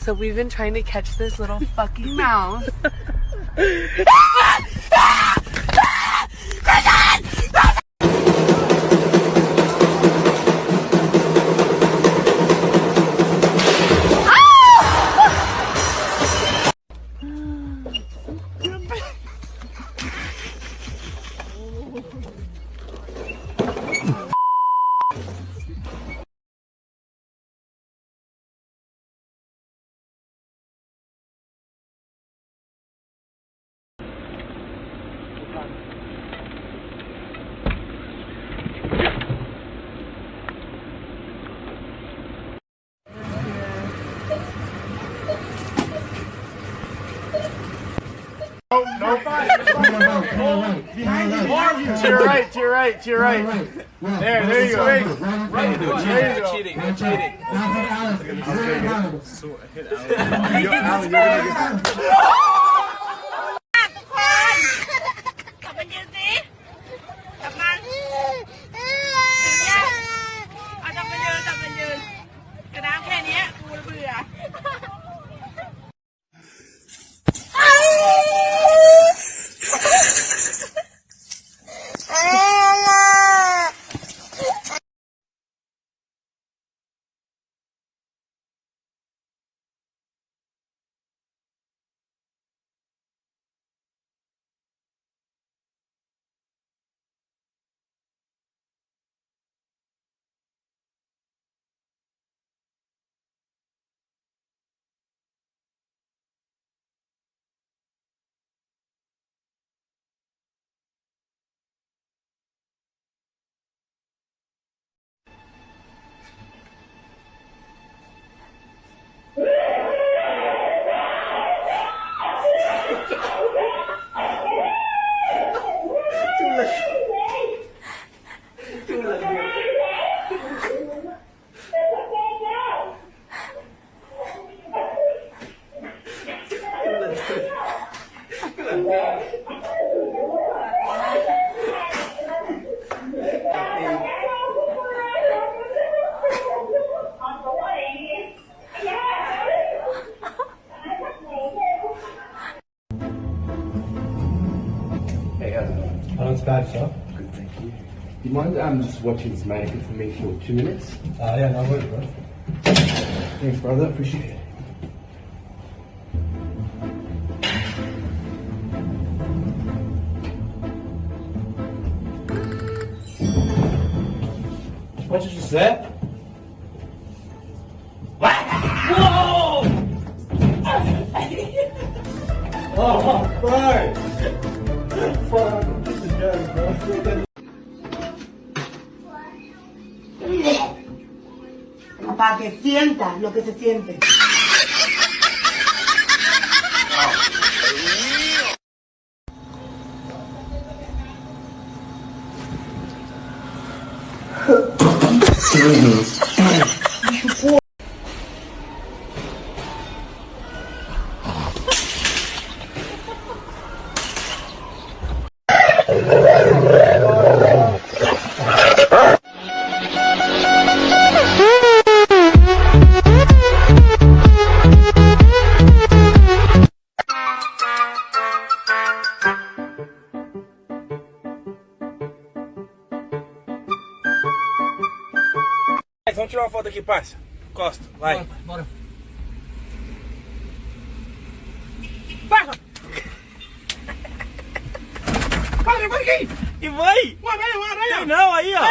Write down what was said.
So we've been trying to catch this little fucking mouse. No fight. Behind you. More of you. To your right. To your right. To your right. There you go. Right. There you go. Cheating. No cheating. Not bad, sir. Good, thank you. Do you mind just watching this mannequin for me for 2 minutes? Yeah, no worries, bro. Thanks, brother. Appreciate it. What did you say? Whoa! Oh, bro! Fuck, this is a joke, bro. Para que sientas lo que se siente. Vamos tirar uma foto aqui, parça. Costa, vai. Bora. Parça! Para aqui! E vai! Uma aranha. Tem não, aí, ó.